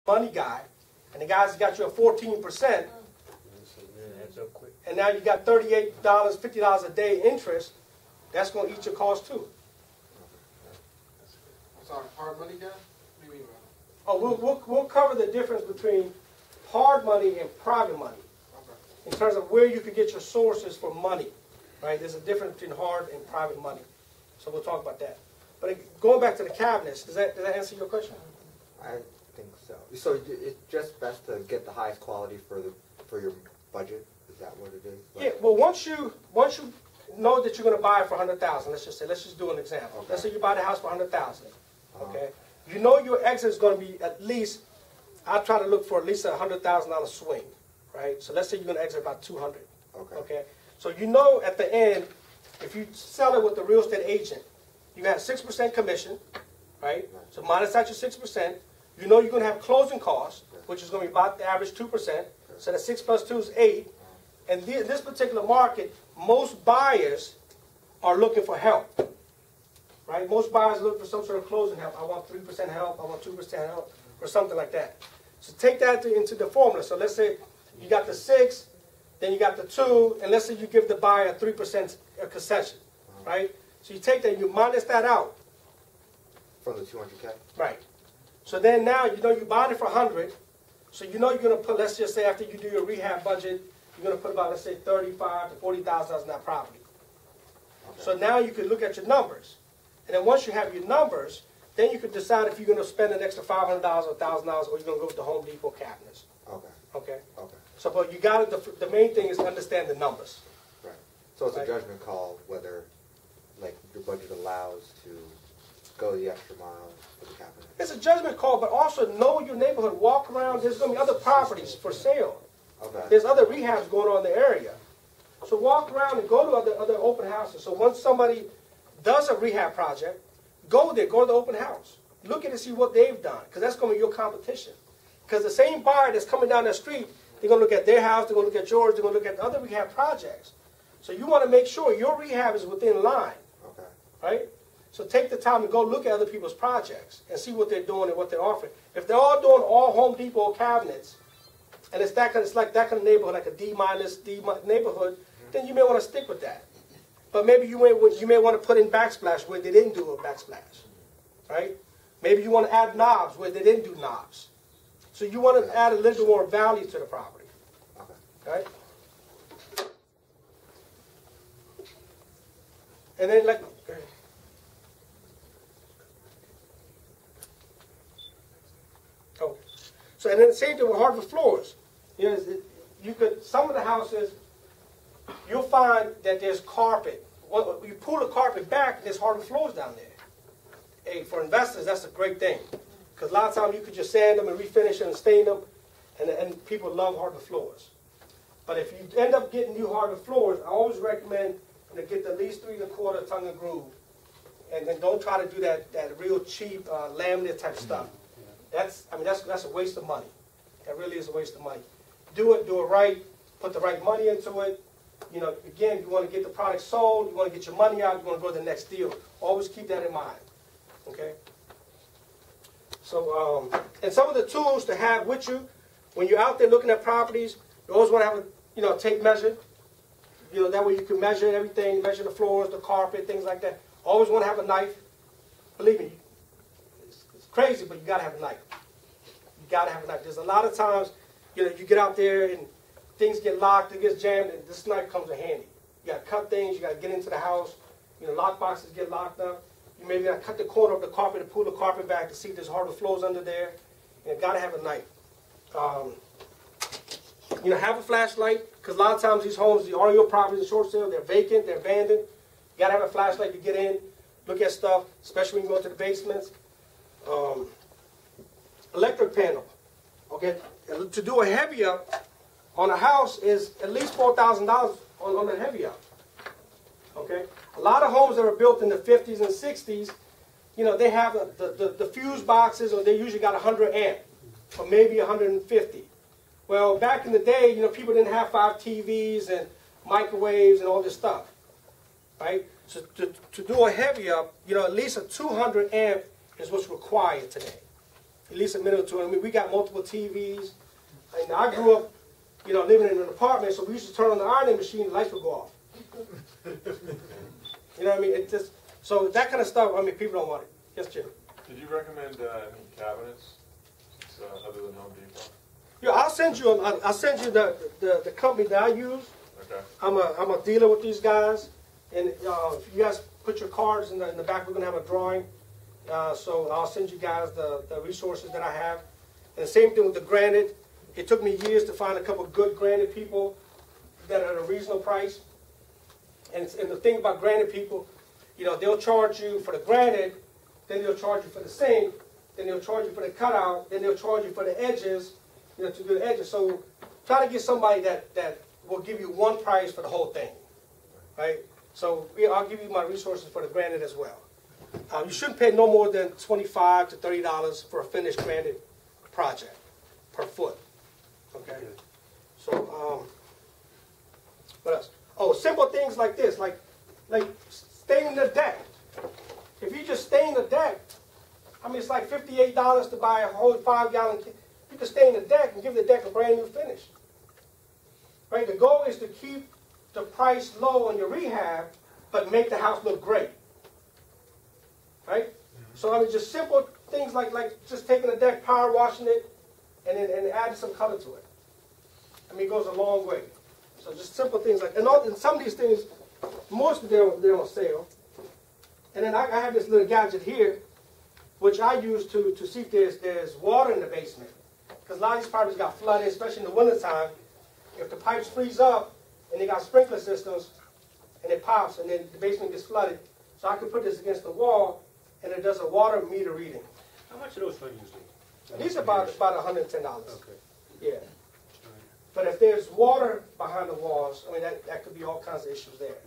money guy, and the guy's got you at 14%, and now you got $38, $50 a day interest, that's going to eat your cost too. I'm sorry, hard money guy? What do you mean by that? Oh, we'll cover the difference between hard money and private money in terms of where you could get your sources for money, right? There's a difference between hard and private money. So we'll talk about that. But going back to the cabinets, does that answer your question? I think so. So it's just best to get the highest quality for your budget? Is that what it is? Yeah, well, once you know that you're going to buy it for $100,000, let's just do an example. Okay. Let's say you buy the house for $100,000, okay? You know your exit is going to be at least, I try to look for at least a $100,000 swing, right? So let's say you're going to exit about $200,000, okay? So you know at the end, if you sell it with the real estate agent, you got 6% commission, right? So minus out your 6%. You know you're going to have closing costs, which is going to be about the average 2%. So that 6 plus 2 is 8. And in this particular market, most buyers are looking for help, right? Most buyers look for some sort of closing help. I want 3% help. I want 2% help, or something like that. So take that into the formula. So let's say you got the 6, then you got the 2, and let's say you give the buyer a 3% concession, right? So you take that and you minus that out. From the 200K? Right. So then now you know you bought it for 100. So you know you're going to put, let's just say after you do your rehab budget, you're going to put about, let's say, $35,000 to $40,000 in that property. Okay. So now you can look at your numbers. And then once you have your numbers, then you can decide if you're going to spend an extra $500 or $1,000 or you're going to go with the Home Depot cabinets. Okay. Okay? Okay. So but you got it, the main thing is to understand the numbers. Right. So it's a judgment call whether like your budget allows to go the extra mile for the cabinet. It's a judgment call, but also know your neighborhood. Walk around. There's going to be other properties for sale. Okay. There's other rehabs going on in the area. So walk around and go to other open houses. So once somebody does a rehab project, go there. Go to the open house. Look at it and see what they've done, because that's going to be your competition. Because the same buyer that's coming down the street, they're going to look at their house, they're going to look at yours, they're going to look at the other rehab projects. So you want to make sure your rehab is within line. Okay. Right? So take the time to go look at other people's projects and see what they're doing and what they're offering. If they're all doing all Home Depot cabinets, and it's like that kind of neighborhood, like a D- neighborhood, then you may want to stick with that. But maybe you may want to put in backsplash where they didn't do a backsplash, right? Maybe you want to add knobs where they didn't do knobs. So you want to add a little bit more value to the property, right? And then like. Oh, so and then the same thing with hardwood floors. You know, you could some of the houses you'll find that there's carpet. Well, you pull the carpet back, there's hardwood floors down there. Hey, for investors, that's a great thing, because a lot of times you could just sand them and refinish them and stain them, and people love hardwood floors. But if you end up getting new hardwood floors, I always recommend to get at least 3 1/4 tongue and groove, and then don't try to do that real cheap laminate type stuff. That's a waste of money. That really is a waste of money. Do it right. Put the right money into it. You know, again, you want to get the product sold. You want to get your money out. You want to go to the next deal. Always keep that in mind. Okay. So, and some of the tools to have with you when you're out there looking at properties, you always want to have a tape measure. You know, that way you can measure everything, measure the floors, the carpet, things like that. Always want to have a knife. Believe me, it's crazy, but you got to have a knife. You got to have a knife. There's a lot of times, you get out there and things get locked, it gets jammed, and this knife comes in handy. You got to cut things, you got to get into the house. Lock boxes get locked up. You maybe got to cut the corner of the carpet and pull the carpet back to see if there's hardwood floors under there. You got to have a knife. Have a flashlight, because a lot of times these homes, the REO properties are short sale, they're vacant, they're abandoned. You got to have a flashlight to get in, look at stuff, especially when you go to the basements. Electric panel. Okay, to do a heavy up on a house is at least $4,000 on a heavy up. Okay, a lot of homes that were built in the 50s and 60s, they have the fuse boxes, or they usually got 100 amp, or maybe 150. Well, back in the day, people didn't have 5 TVs and microwaves and all this stuff, right? So to do a heavy up, at least a 200 amp is what's required today. at least a minute or two. I mean, we got multiple TVs. And I grew up, you know, living in an apartment, so we used to turn on the ironing machine, the lights would go off. You know what I mean? It just, so that kind of stuff, I mean, people don't want it. Yes, Jim? Did you recommend any cabinets other than Home Depot? Yeah, I'll send you the company that I use. Okay. I'm a dealer with these guys, and if you guys put your cards in the back, we're gonna have a drawing. So I'll send you guys the resources that I have. And the same thing with the granite. It took me years to find a couple of good granite people that are at a reasonable price. And the thing about granite people, you know, they'll charge you for the granite, then they'll charge you for the sink, then they'll charge you for the cutout, then they'll charge you for the edges, you know, to do the edges. So try to get somebody that will give you one price for the whole thing, right? So I'll give you my resources for the granite as well. You shouldn't pay no more than $25 to $30 for a finished granite project per foot. Okay. So what else? Oh, simple things like this, like staining the deck. If you just stain the deck, I mean, it's like $58 to buy a whole 5-gallon. You can stain the deck and give the deck a brand new finish. Right? The goal is to keep the price low on your rehab, but make the house look great. Right? So I mean, just simple things like just taking the deck, power washing it, and adding some color to it. I mean, it goes a long way. So just simple things like, and some of these things, most of them they're on sale. And then I have this little gadget here, which I use to see if there's water in the basement. Because a lot of these properties got flooded, especially in the wintertime. If the pipes freeze up and they got sprinkler systems and it pops and then the basement gets flooded, so I can put this against the wall and it does a water meter reading. How much are those for usually? These are about $110. Okay. Yeah. But if there's water behind the walls, I mean, that could be all kinds of issues there.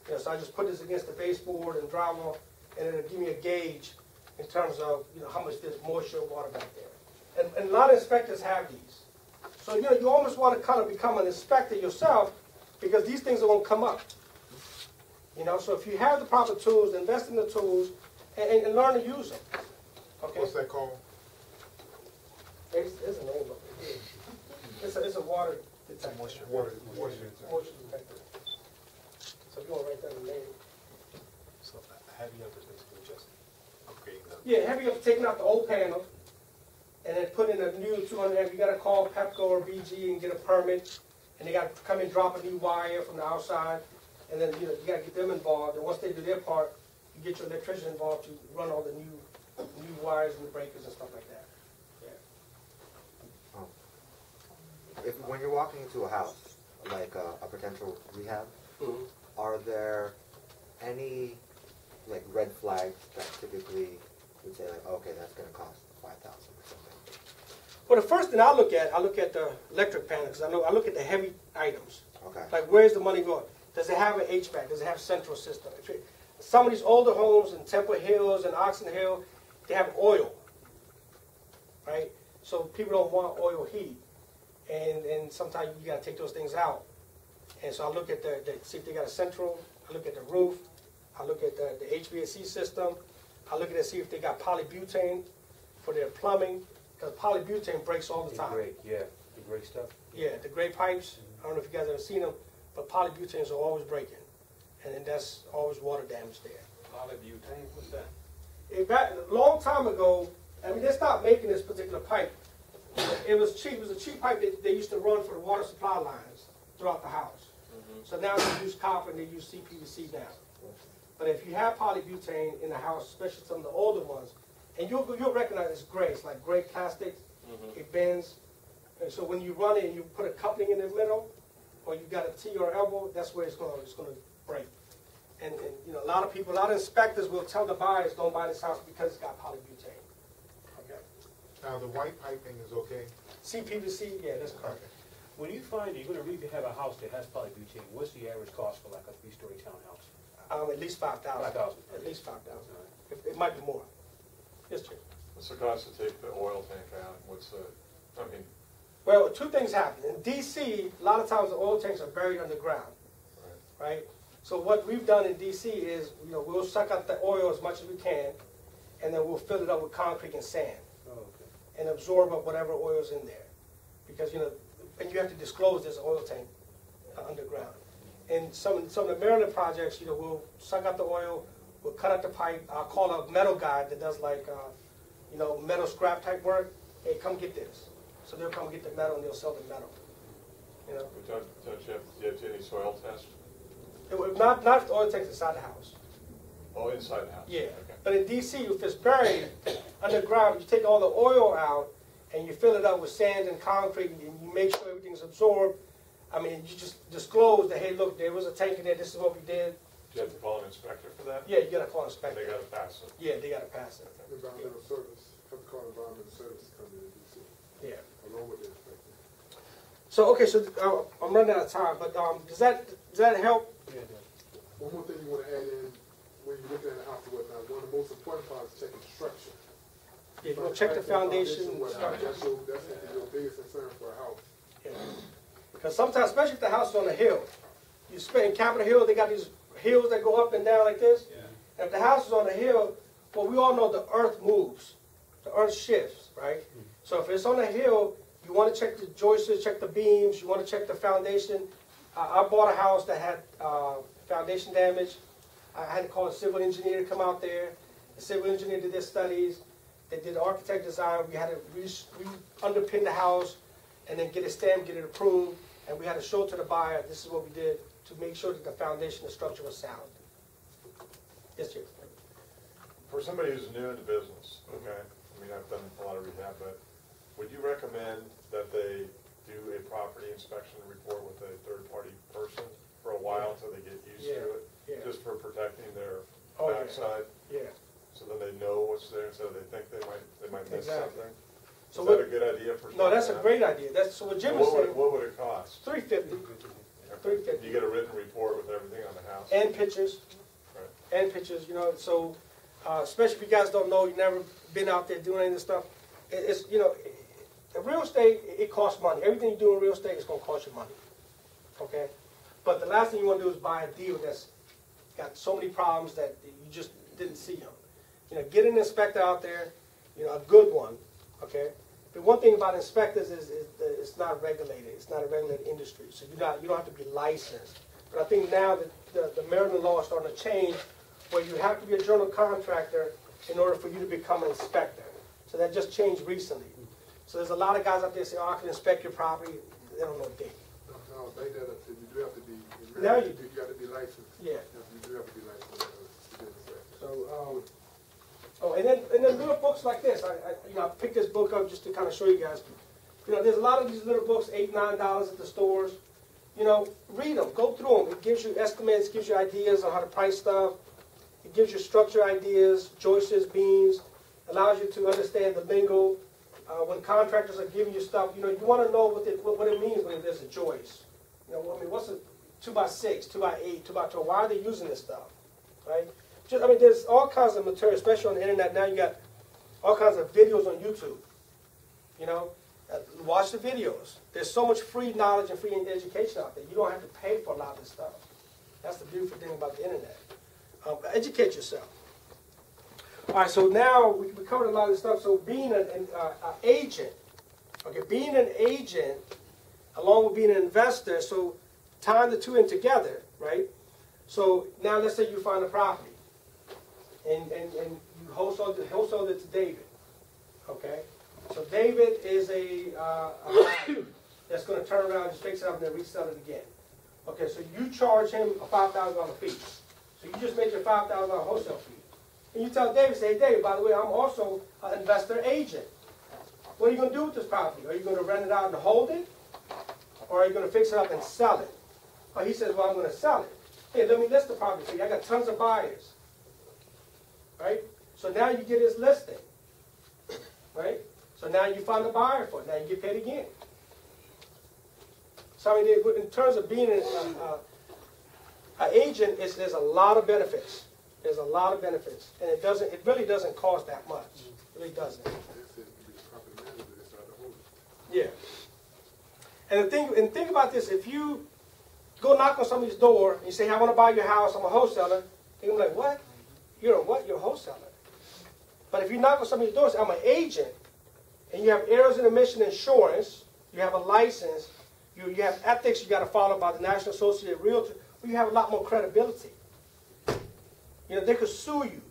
You know, so I just put this against the baseboard and drywall, and it'll give me a gauge in terms of, you know, how much there's moisture or water back there. And a lot of inspectors have these. So, you know, you almost want to kind of become an inspector yourself because these things are going to come up. You know, so if you have the proper tools, invest in the tools and learn to use them. Okay? What's that called? There's a name of it. It's a water detector. Water Detector. So if you want to write down the name. So heavy up is basically just upgrading them. Yeah, heavy up taking out the old panel and then put in a new 200 amp. You got to call Pepco or BG and get a permit, and they got to come and drop a new wire from the outside, and then you got to get them involved. And once they do their part, you get your electrician involved to run all the new wires and the breakers and stuff like that. When you're walking into a house, like a potential rehab, are there any like red flags that typically would say like, okay, that's going to cost $5,000 or something? Well, the first thing I look at the electric panel because I look at the heavy items. Okay. Like where's the money going? Does it have an HVAC? Does it have a central system? Some of these older homes in Temple Hills and Oxon Hill, they have oil, right? So people don't want oil heat. And sometimes you got to take those things out. And so I look at see if they got a central. I look at the roof. I look at the HVAC system. I look at it, see if they got polybutane for their plumbing. Because polybutane breaks all the time. Yeah, the gray stuff. Yeah, the gray pipes. I don't know if you guys ever seen them, but polybutanes are always breaking. And then that's always water damage there. Polybutane, what's that? A long time ago, I mean, they stopped making this particular pipe. It was cheap. It was a cheap pipe that they used to run for the water supply lines throughout the house. So now they use copper and they use CPVC now. But if you have polybutane in the house, especially some of the older ones, and you'll recognize it's gray. It's like gray plastic. It bends. And so when you run it and you put a coupling in the middle, or you got a T or elbow, that's where it's going to break. And you know, a lot of inspectors will tell the buyers, don't buy this house because it's got polybutane. Okay. Now, the white piping is okay? CPVC, yeah, that's correct. When you find you're going to rehab a house that has polybutane, what's the average cost for like a 3-story townhouse? At least $5,000. $5,000. At least $5,000. It might be more. Yes, Jim. What's the cost to take the oil tank out? Well, two things happen. In D.C., a lot of times the oil tanks are buried underground, right? So what we've done in D.C. is, you know, we'll suck out the oil as much as we can, and then we'll fill it up with concrete and sand. Oh, okay. and absorb up whatever oil's in there. Because, you know, and you have to disclose there's an oil tank underground. And some of the Maryland projects, you know, we'll suck out the oil, we'll cut out the pipe. I'll call a metal guy that does like, you know, metal scrap type work. Hey, come get this. So they'll come get the metal and they'll sell the metal. You know, But don't you have, do you have to do any soil tests? it would not if the oil tank's inside the house. Oh, inside the house? Yeah. Okay. But in DC, if it's buried underground, you take all the oil out and you fill it up with sand and concrete and you make sure everything's absorbed. I mean, you just disclose that, hey, look, there was a tank in there, this is what we did. Do you have to call an inspector for that? Yeah, you gotta call an And inspector. they gotta pass it? Yeah, they gotta pass it. Environmental service, have to call environmental service to come in and DC, Yeah. along with the inspector. So, okay, so I'm running out of time, but does that help? Yeah, it does. One more thing you wanna add in, when you're looking at a house or whatnot, one of the most important parts is checking structure. Yeah, you wanna check the foundation whatnot. structure. That's your biggest concern for a house. Because sometimes, especially if the house is on a hill, you spend in Capitol Hill, they got these hills that go up and down like this. Yeah. And if the house is on a hill, well, we all know the earth moves, the earth shifts, right? So if it's on a hill, you want to check the joists, check the beams, you want to check the foundation. I bought a house that had foundation damage. I had to call a civil engineer to come out there. The civil engineer did their studies. They did the architect design. We had to underpin the house and then get it stamped, get it approved. And we had to show to the buyer, this is what we did to make sure that the foundation, the structure was sound. Yes, sir. For somebody who's new in the business, okay, I mean, I've done a lot of rehab, but would you recommend that they do a property inspection report with a third-party person for a while until they get used to it? Yeah. Just for protecting their Oh, yeah. backside, Yeah. so then they know what's there instead of they think they might miss Exactly. something? So Is that what- a good idea for? No, that's a something? great idea. That's so what Jim was saying. What would it cost? $350 $350. You get a written report with everything on the house? and pictures. Right. And pictures, you know, so especially if you guys don't know, you've never been out there doing any of this stuff. It's, you know, real estate, it costs money. Everything you do in real estate is going to cost you money, okay? But the last thing you want to do is buy a deal that's got so many problems that you just didn't see them. You know, get an inspector out there, you know, a good one, okay? The one thing about inspectors is that it's not regulated. It's not a regulated industry, so you don't have to be licensed. But I think now that the Maryland law is starting to change, where you have to be a general contractor in order for you to become an inspector. So that just changed recently. So there's a lot of guys out there say, "Oh, I can inspect your property." They don't know a thing. No, take that up to, you do have to be. Now you You got to be licensed. Yeah. You do have to be licensed to be an inspector. So, oh, and then little books like this. I picked this book up just to kind of show you guys. You know, there's a lot of these little books, $8, $9 at the stores. You know, read them, go through them. It gives you estimates, gives you ideas on how to price stuff. It gives you structure ideas, joists, beams, allows you to understand the lingo. When contractors are giving you stuff, you know, you want to know what it means when there's a joist. You know, I mean, what's a 2x6, 2x8, 2x12? Why are they using this stuff, right? I mean, there's all kinds of material, especially on the internet. Now you got all kinds of videos on YouTube. You know, watch the videos. There's so much free knowledge and free education out there. You don't have to pay for a lot of this stuff. That's the beautiful thing about the internet. Educate yourself. All right, so now we covered a lot of this stuff. So being an agent, okay, being an agent along with being an investor, so tying the two in together, right? So now let's say you find a property. And you wholesale it to David, okay? So David is a buyer that's going to turn around and fix it up and then resell it again. Okay, so you charge him a $5,000 fee. So you just made your $5,000 wholesale fee. And you tell David, say, hey, David, by the way, I'm also an investor agent. What are you going to do with this property? Are you going to rent it out and hold it? Or are you going to fix it up and sell it? Or he says, well, I'm going to sell it. Hey, let me list the property for you. I got tons of buyers. Right? So now you get his listing. Right? So now you find a buyer for it. Now you get paid again. So I mean, in terms of being an agent, there's a lot of benefits. There's a lot of benefits, and it really doesn't cost that much. It really doesn't. That's it. You be the property manager, they start to hold it. Yeah. And think about this: if you go knock on somebody's door and you say, "Hey, I want to buy your house. I'm a wholesaler," they're gonna be like, "What? You're a what? You're a wholesaler." But if you knock on somebody's door and say, "I'm an agent," and you have errors in omission insurance, you have a license, you have ethics you got to follow by the National Association of Realtors, well, you have a lot more credibility. You know, they could sue you.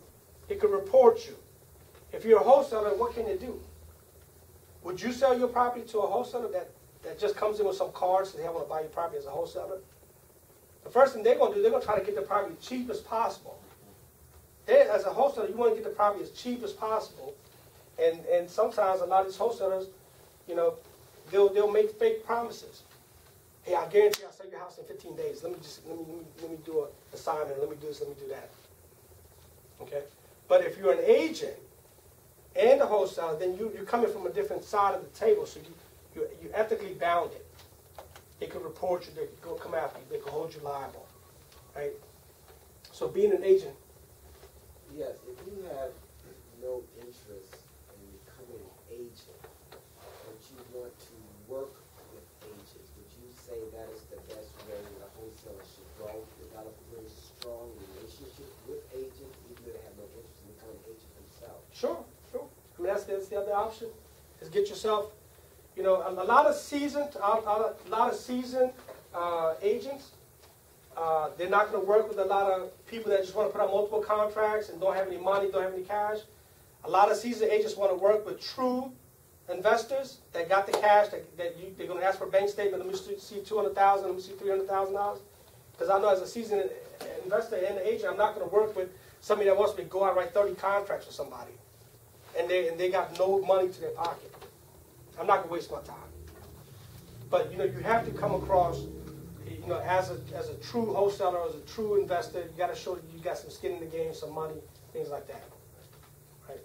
They could report you. If you're a wholesaler, what can they do? Would you sell your property to a wholesaler that just comes in with some cards and they want to buy your property as a wholesaler? The first thing they're going to do, they're going to try to get the property as cheap as possible. As a wholesaler, you want to get the property as cheap as possible. And sometimes a lot of these wholesalers, you know, they'll make fake promises. Hey, I guarantee I'll sell your house in 15 days. Let me do an assignment. Let me do this. Let me do that. Okay. But if you're an agent and a wholesaler, then you're coming from a different side of the table. So you're ethically bounded. They could report you. They could go come after you. They could hold you liable. Right. So being an agent. Yes, if you have no interest in becoming an agent, but you want to work with agents, would you say that is the best way that a wholesaler should go? Develop a very strong relationship with agents, even though they have no interest in becoming an agent themselves? Sure. I mean, that's the other option, is get yourself, you know, a lot of seasoned agents, they're not going to work with a lot of people that just want to put out multiple contracts and don't have any money, don't have any cash. A lot of seasoned agents want to work with true investors that got the cash, they're going to ask for a bank statement. Let me see $200,000, let me see $300,000. Because I know as a seasoned investor and an agent, I'm not going to work with somebody that wants me to go out and write 30 contracts for somebody. And they got no money to their pocket. I'm not going to waste my time. But, you know, you have to come across, you know, as a true wholesaler, as a true investor. You got to show that you got some skin in the game, some money, things like that. Right?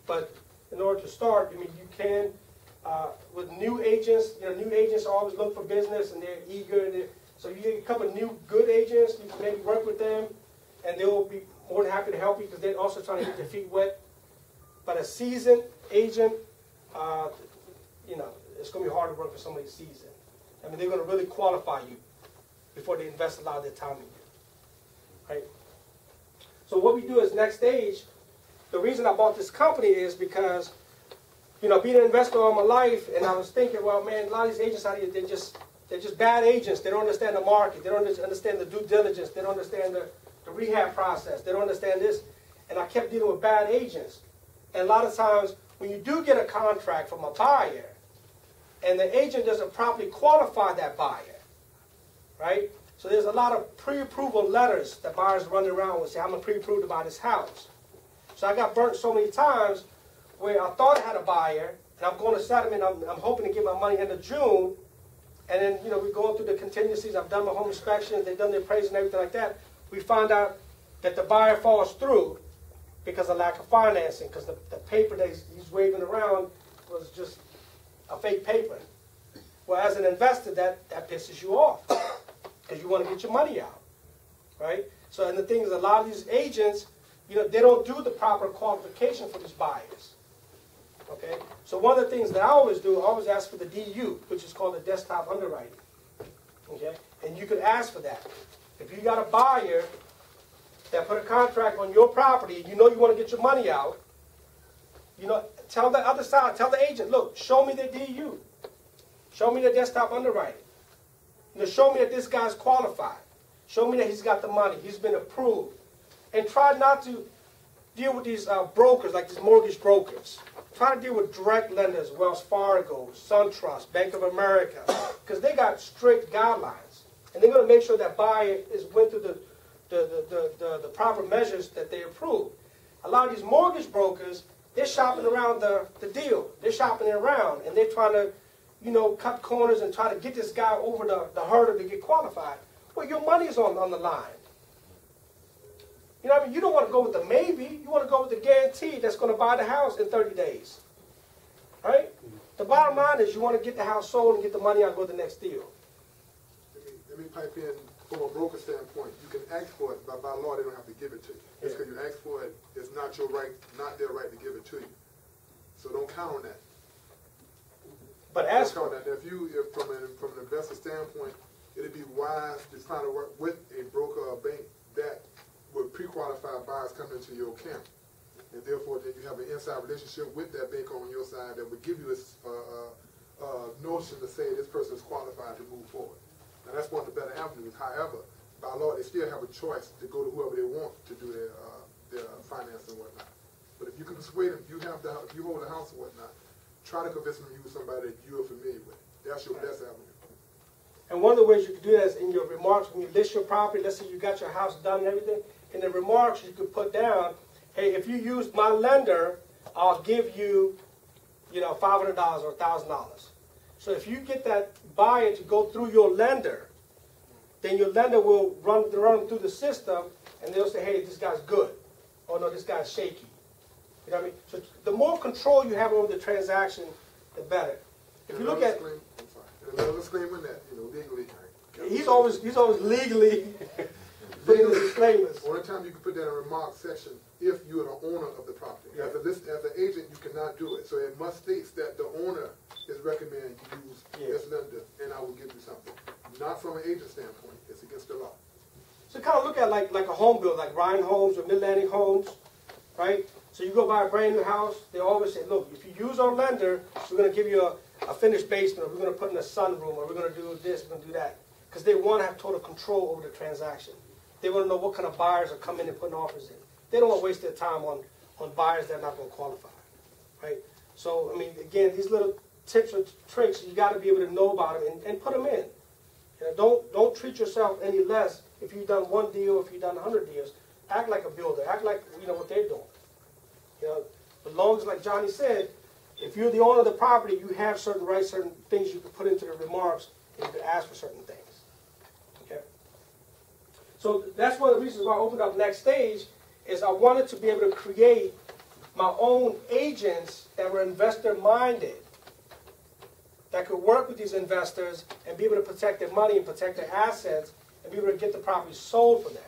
But in order to start, I mean, you can, with new agents, you know, new agents always look for business and they're eager. So you get a couple of new good agents, you can maybe work with them, and they will be more than happy to help you because they're also trying to get their feet wet. But a seasoned agent, you know, it's going to be hard to work with somebody seasoned. I mean, they're going to really qualify you before they invest a lot of their time in you. Right? So what we do is next stage, the reason I bought this company is because, you know, being an investor all my life, and I was thinking, well, man, a lot of these agents out here, they're just bad agents. They don't understand the market. They don't understand the due diligence. They don't understand the rehab process. They don't understand this. And I kept dealing with bad agents. And a lot of times, when you do get a contract from a buyer, and the agent doesn't properly qualify that buyer, right? So there's a lot of pre-approval letters that buyers run around with, say, I'm pre-approved to buy this house. So I got burnt so many times where I thought I had a buyer, and I'm going to settlement, I'm hoping to get my money end of June, and then, you know, we're going through the contingencies, I've done my home inspections, they've done the appraisal and everything like that. We find out that the buyer falls through because of lack of financing, because the paper that he's waving around was just a fake paper. Well, as an investor, that pisses you off because you want to get your money out, right? So, and the thing is, a lot of these agents, you know, they don't do the proper qualification for these buyers, okay? So one of the things that I always do, I always ask for the DU, which is called the desktop underwriting, okay? And you could ask for that. If you got a buyer that put a contract on your property and you know you want to get your money out, you know, tell the other side, tell the agent, look, show me the DU. Show me the desktop underwriting. You know, show me that this guy's qualified. Show me that he's got the money. He's been approved. And try not to deal with these brokers, like these mortgage brokers. Try to deal with direct lenders, Wells Fargo, SunTrust, Bank of America, because they got strict guidelines. And they're going to make sure that buyer went through the proper measures that they approve. A lot of these mortgage brokers, they're shopping around the deal. They're shopping it around, and they're trying to, you know, cut corners and try to get this guy over the hurdle to get qualified. Well, your money's on the line. You know what I mean? You don't want to go with the maybe. You want to go with the guarantee that's going to buy the house in 30 days. Right? The bottom line is you want to get the house sold and get the money out and go to the next deal. Let me pipe in from a broker standpoint. You can ask for it, but by law they don't have to give it to you. Just because you ask for it, it's not your right, not their right to give it to you. So don't count on that. But ask for it. If from an investor standpoint, it'd be wise to try to work with a broker or bank that would pre-qualify buyers coming into your account. and therefore then you have an inside relationship with that banker on your side that would give you a notion to say this person is qualified to move forward. Now that's one of the better avenues. However, by law, they still have a choice to go to whoever they want to do their finance and whatnot. But if you can persuade them, if you hold a house and whatnot, try to convince them to use somebody that you are familiar with. That's your best avenue. And one of the ways you can do that is in your remarks when you list your property. Let's say you got your house done and everything. In the remarks, you could put down, hey, if you use my lender, I'll give you, $500 or $1,000. So if you get that buyer to go through your lender, then your lender will run through the system, and they'll say, hey, this guy's good. Oh, no, this guy's shaky. You know what I mean? So the more control you have over the transaction, the better. If you look at... I'm sorry. And another disclaimer in that, legally. He's always legally putting the disclaimers. Only time you can put that in a remarks section if you are the owner of the property. Yeah. As an agent, you cannot do it. So it must state that the owner is recommending you use this lender, and I will give you something. Not from an agent standpoint. It's against the law. So kind of look at like a home builder, like Ryan Homes or Mid-Atlantic Homes, right? So you go buy a brand new house, they always say, look, if you use our lender, we're going to give you a finished basement, or we're going to put in a sunroom, or we're going to do this, we're going to do that. Because they want to have total control over the transaction. They want to know what kind of buyers are coming and putting offers in. They don't want to waste their time on buyers that are not going to qualify, right? So, I mean, again, these little tips or tricks, you got to be able to know about them and put them in. Don't treat yourself any less if you've done one deal, if you've done 100 deals. Act like a builder. Act like what they're doing. As long as, like Johnny said, if you're the owner of the property, you have certain rights, certain things you can put into the remarks, and you can ask for certain things. Okay. So that's one of the reasons why I opened up Next Stage is I wanted to be able to create my own agents that were investor-minded, that could work with these investors and be able to protect their money and protect their assets and be able to get the property sold for them.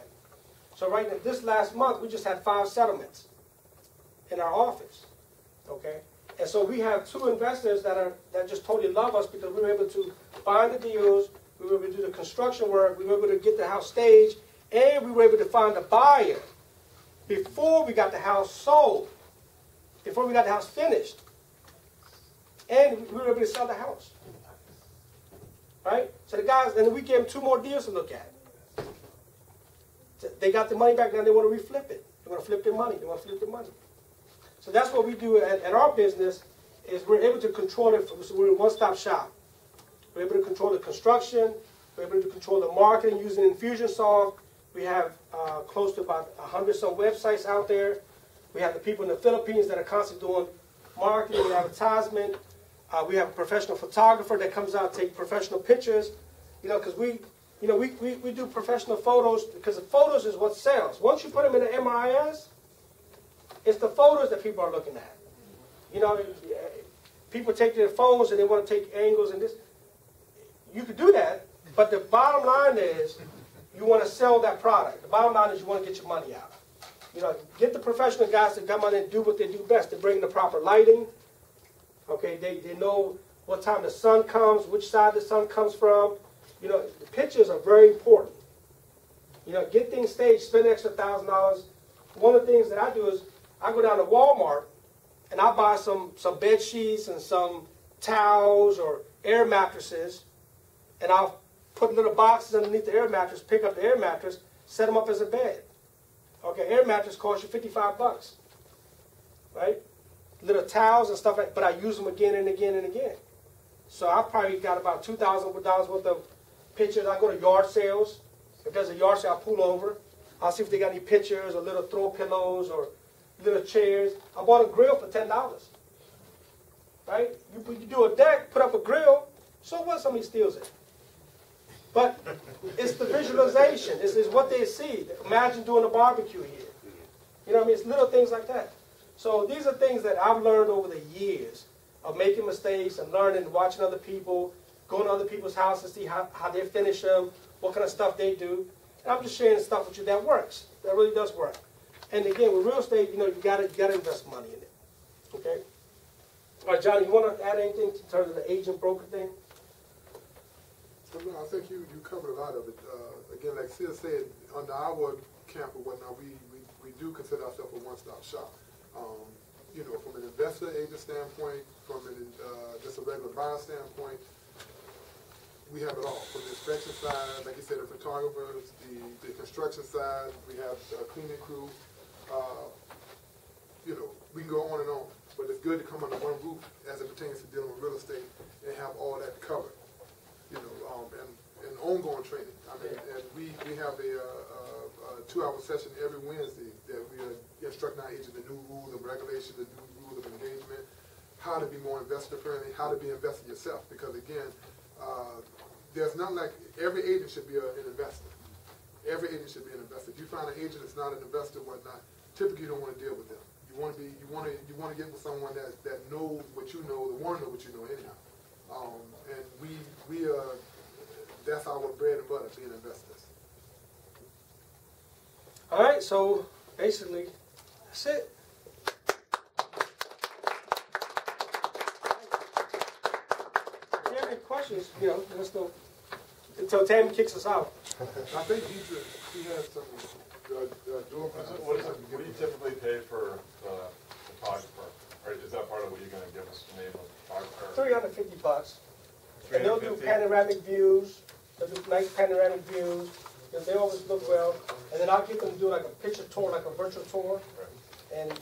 So right now, this last month, we just had 5 settlements in our office, okay? And so we have 2 investors that just totally love us because we were able to find the deals, we were able to do the construction work, we were able to get the house staged, and we were able to find a buyer before we got the house sold, before we got the house finished. And we were able to sell the house. Right? So the guys, and then we gave them 2 more deals to look at. So they got the money back, now they want to reflip it. They want to flip their money. They want to flip their money. So that's what we do at our business, is we're able to control it. So we're a one-stop shop. We're able to control the construction. We're able to control the marketing using Infusionsoft. We have close to about 100-some websites out there. We have the people in the Philippines that are constantly doing marketing and advertisement. We have a professional photographer that comes out and takes professional pictures. Because we do professional photos because the photos is what sells. Once you put them in the MRIS, it's the photos that people are looking at. People take their phones and they want to take angles and this. You could do that, but the bottom line is you want to sell that product. The bottom line is you want to get your money out. Get the professional guys to come out and do what they do best. They bring the proper lighting. Okay, they know what time the sun comes, which side the sun comes from. The pictures are very important. Get things staged, spend an extra $1,000. One of the things that I do is I go down to Walmart and I buy some bed sheets and some towels or air mattresses, and I'll put little boxes underneath the air mattress, pick up the air mattress, set them up as a bed. Okay, air mattress costs you $55, right? Little towels and stuff like that, but I use them again and again and again. So I've probably got about $2,000 worth of pictures. I go to yard sales. If there's a yard sale, I'll pull over. I'll see if they got any pictures or little throw pillows or little chairs. I bought a grill for $10. Right? You do a deck, put up a grill, so what somebody steals it? But it's the visualization. It's what they see. Imagine doing a barbecue here. What I mean? It's little things like that. So these are things that I've learned over the years of making mistakes and learning, watching other people, going to other people's houses, see how they finish them, what kind of stuff they do. And I'm just sharing stuff with you that works. That really does work. And again, with real estate, you gotta invest money in it. Okay? All right, Johnny, you want to add anything in terms of the agent broker thing? No, I think you covered a lot of it. Again, like Sid said, under our camp or whatnot, we do consider ourselves a one-stop shop. You know, from an investor agent standpoint, from just a regular buyer standpoint, we have it all. From the inspection side, like you said, the photographers, the construction side, we have a cleaning crew. You know, we can go on and on, but it's good to come under one roof as it pertains to dealing with real estate and have all that covered. You know, and ongoing training. I mean, and we have a 2-hour session every Wednesday that we are instructing our agents the new rules of regulation, the new rules of engagement, how to be more investor friendly, how to be invested yourself. Because again, there's not like every agent should be an investor. Every agent should be an investor. If you find an agent that's not an investor, whatnot, typically you don't want to deal with them. You want to get with someone that knows what you know, that want to know what you know anyhow. And we that's our bread and butter, being investors. All right, so basically, that's it. If you have any questions, you know, let us know until Tammy kicks us out. I think he has some dual What do you typically pay for the photographer? Or is that part of what you're going to give us the name of photographer? $350. And they'll do panoramic views. They'll do nice panoramic views. They always look well. And then I'll get them to do like a picture tour, like a virtual tour. And